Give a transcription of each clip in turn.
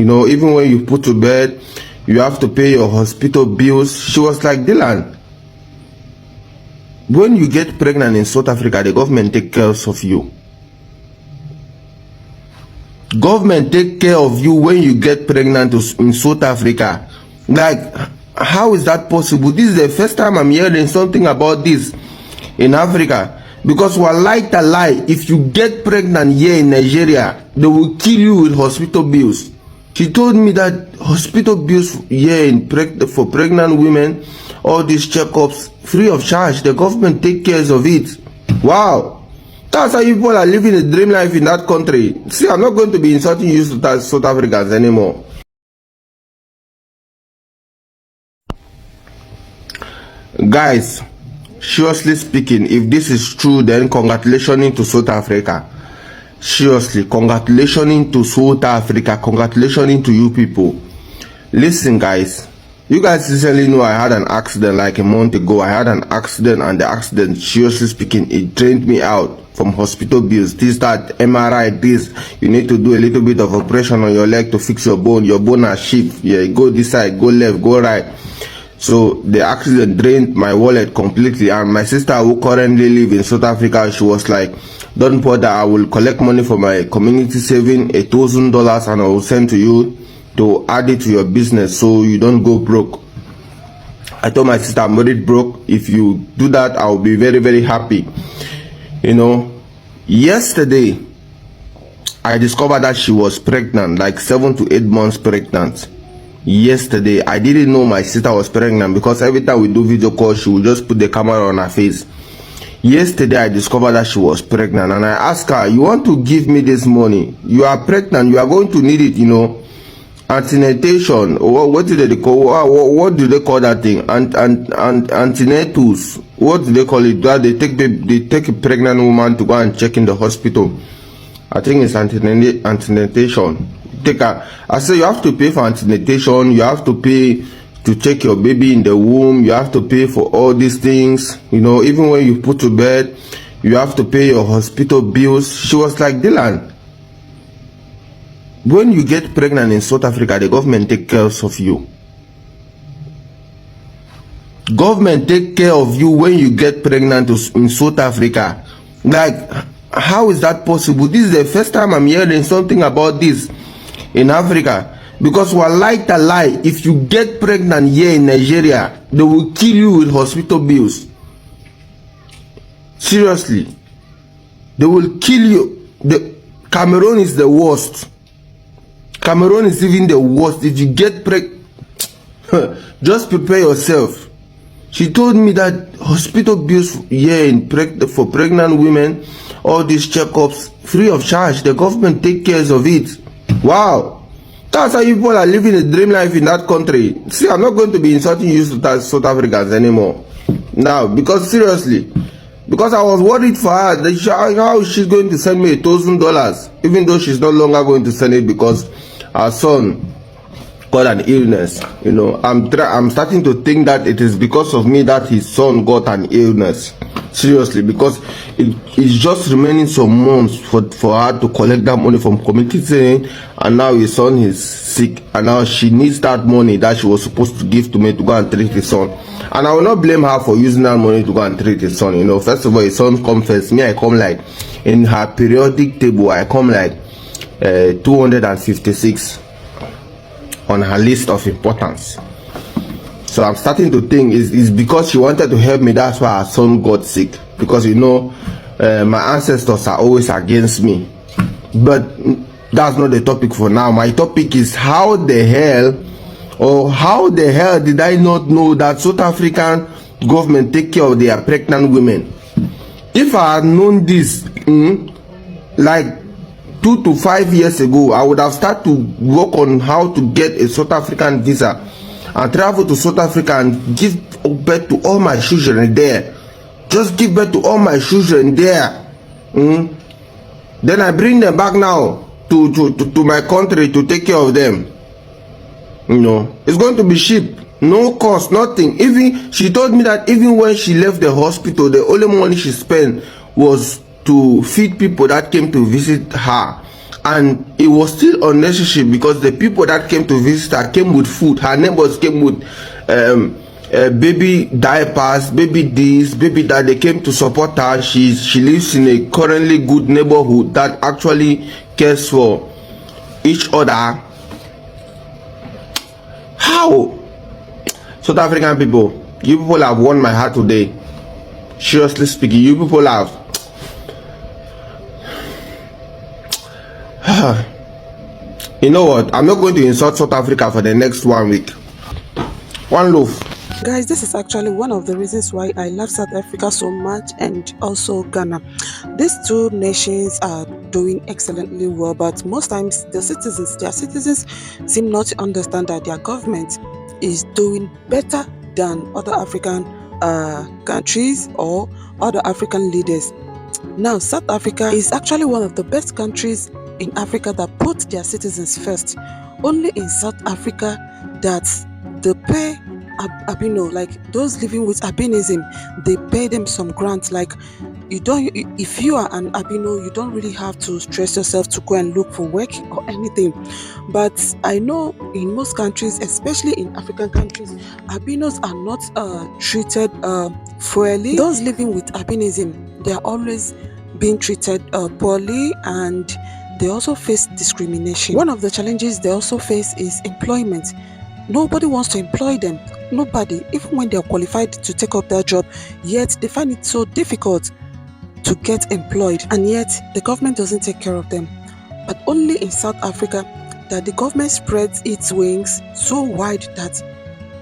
You know, even when you put to bed, you have to pay your hospital bills. She was like, Dylan, when you get pregnant in South Africa, the government take care of you. Government take care of you when you get pregnant in South Africa. Like, how is that possible? This is the first time I'm hearing something about this in Africa. Because wallahi talai, if you get pregnant here in Nigeria, they will kill you with hospital bills. She told me that hospital bills here for pregnant women, all these checkups, free of charge. The government take care of it. Wow. That's how people are living a dream life in that country. See, I'm not going to be insulting you South Africans anymore. Guys, seriously speaking, if this is true, then congratulations to South Africa. Seriously, congratulations to South Africa. Congratulations to you people. Listen, guys. You guys recently know I had an accident like a month ago. I had an accident, and the accident, seriously speaking, it drained me out from hospital bills. This, that, MRI, this. You need to do a little bit of operation on your leg to fix your bone. Your bone has shift. Yeah, go this side, go left, go right. So the accident drained my wallet completely, and my sister, who currently lives in South Africa, she was like, don't bother, I will collect money for my community saving, $1,000, and I will send to you to add it to your business so you don't go broke. I told my sister, I'm already broke. If you do that, I will be very, very happy. You know, yesterday I discovered that she was pregnant, like 7 to 8 months pregnant. Yesterday I didn't know my sister was pregnant, because every time we do video call, she would just put the camera on her face. Yesterday I discovered that she was pregnant, and I asked her, you want to give me this money? You are pregnant, you are going to need it, you know. Antenatation, or what do they call, what do they call that thing? Antenatals, what do they call it? That they take a pregnant woman to go and check in the hospital. I think it's antenatation. I say you have to pay for antenatation, you have to pay to check your baby in the womb, you have to pay for all these things, you know. Even when you put to bed, you have to pay your hospital bills. She was like, Dylan, when you get pregnant in South Africa, the government take care of you. Government take care of you when you get pregnant in South Africa. Like, how is that possible? This is the first time I'm hearing something about this in Africa. Because wallahi talai, if you get pregnant here in Nigeria, they will kill you with hospital bills. Seriously, they will kill you. Cameroon is the worst. Cameroon is even the worst. If you get pregnant, just prepare yourself. She told me that hospital bills here for pregnant women, all these checkups, free of charge. The government take care of it. Wow. That's how people are living a dream life in that country. See, I'm not going to be insulting you South Africans anymore. Now, because seriously, because I was worried for her, that how she's going to send me $1,000, even though she's no longer going to send it because her son got an illness. You know, I'm starting to think that it is because of me that his son got an illness. Seriously, because it's just remaining some months for her to collect that money from community saving, and now his son is sick, and now she needs that money that she was supposed to give to me to go and treat his son. And I will not blame her for using that money to go and treat his son. You know, first of all, his son comes first. Me, I come like, in her periodic table, I come like 256 on her list of importance. So I'm starting to think it's because she wanted to help me, that's why her son got sick. Because, you know, my ancestors are always against me. But that's not the topic for now. My topic is how the hell did I not know that South African government take care of their pregnant women? If I had known this like 2 to 5 years ago, I would have started to work on how to get a South African visa and travel to South Africa and give birth to all my children there. Just give birth to all my children there. Then I bring them back now to my country to take care of them. You know, it's going to be cheap, no cost, nothing. Even she told me that even when she left the hospital, the only money she spent was to feed people that came to visit her. and it was still unnecessary because the people that came to visit her came with food. Her neighbors came with baby diapers, baby this, baby that. They came to support her. She lives in a currently good neighborhood that actually cares for each other. How? South African people, you people have won my heart today. Seriously speaking, you people have. You know what? I'm not going to insult South Africa for the next 1 week. One loaf. Guys, this is actually one of the reasons why I love South Africa so much, and also Ghana. These two nations are doing excellently well, but most times their citizens seem not to understand that their government is doing better than other African countries or other African leaders. Now, South Africa is actually one of the best countries in Africa that put their citizens first. Only in South Africa that the pay albino, like those living with albinism, they pay them some grants. Like, if you are an albino, you don't really have to stress yourself to go and look for work or anything. But I know in most countries, especially in African countries, albinos are not treated fairly. Those living with albinism, they are always being treated poorly, and they also face discrimination. One of the challenges they also face is employment. Nobody wants to employ them. Nobody, even when they are qualified to take up that job, yet they find it so difficult to get employed, and yet the government doesn't take care of them. But only in South Africa that the government spreads its wings so wide that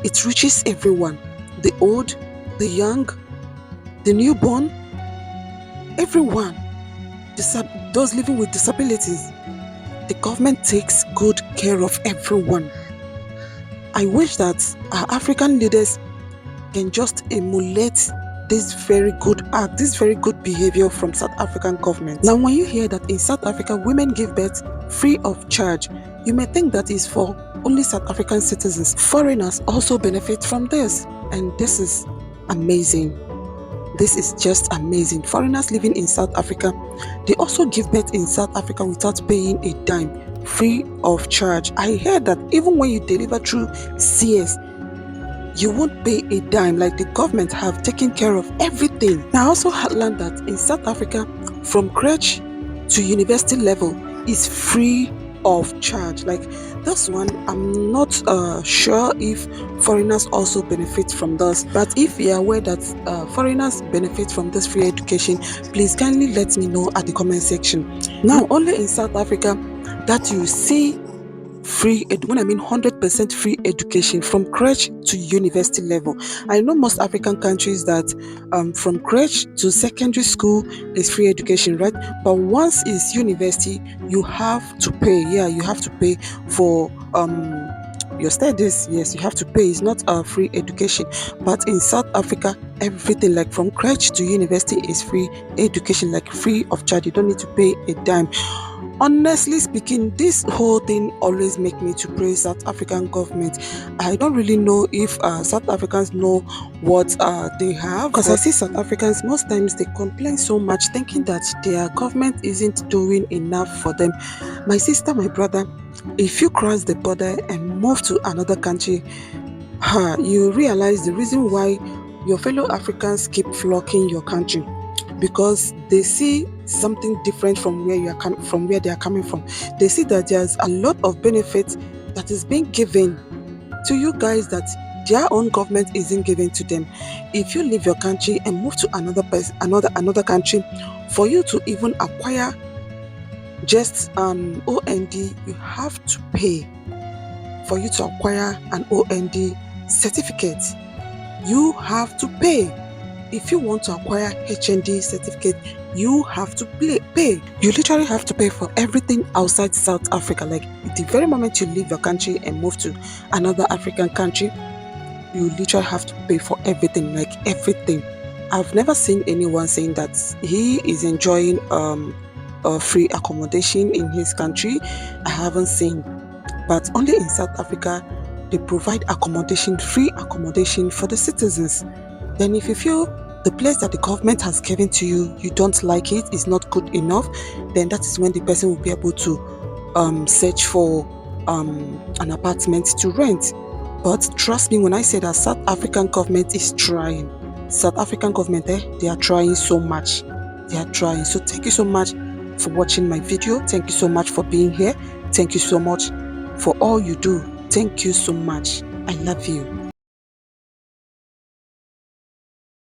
it reaches everyone, the old, the young, the newborn, everyone, those living with disabilities. The government takes good care of everyone. I wish that our African leaders can just emulate this very good act, this very good behavior from South African government. Now, when you hear that in South Africa women give birth free of charge, you may think that is for only South African citizens. Foreigners also benefit from this, and this is amazing. This is just amazing. Foreigners living in South Africa, they also give birth in South Africa without paying a dime, free of charge. I heard that even when you deliver through CS, you won't pay a dime. Like, the government have taken care of everything. I also learned that in South Africa, from crèche to university level is free of charge. Like, this one, I'm not sure if foreigners also benefit from this, but if you are aware that foreigners benefit from this free education, please kindly let me know at the comment section. Now, only in South Africa that you see free, when I mean 100% free education from crèche to university level. I know most African countries that from crèche to secondary school is free education, right? But once it's university, you have to pay. Yeah, you have to pay for your studies. Yes, you have to pay. It's not a free education. But in South Africa, everything, like from crèche to university, is free education, like free of charge. You don't need to pay a dime. Honestly speaking, this whole thing always make me to praise South African government. I don't really know if South Africans know what they have, because I see South Africans most times they complain so much, thinking that their government isn't doing enough for them. My sister, my brother, if you cross the border and move to another country, you realize the reason why your fellow Africans keep flocking your country, because they see something different from where they are coming from. They see that there's a lot of benefits that is being given to you guys that their own government isn't giving to them. If you leave your country and move to another country, for you to even acquire just an OND, you have to pay. For you to acquire an OND certificate, you have to pay. If you want to acquire HND certificate, you have to pay. You literally have to pay for everything outside South Africa. Like, the very moment you leave your country and move to another African country, you literally have to pay for everything, like everything. I've never seen anyone saying that he is enjoying free accommodation in his country. I haven't seen. But only in South Africa, they provide accommodation, free accommodation for the citizens. Then if you feel the place that the government has given to you, you don't like it, is not good enough, then that is when the person will be able to search for an apartment to rent. But trust me when I say that South African government is trying. South African government, they are trying so much. They are trying. So thank you so much for watching my video. Thank you so much for being here. Thank you so much for all you do. Thank you so much. I love you.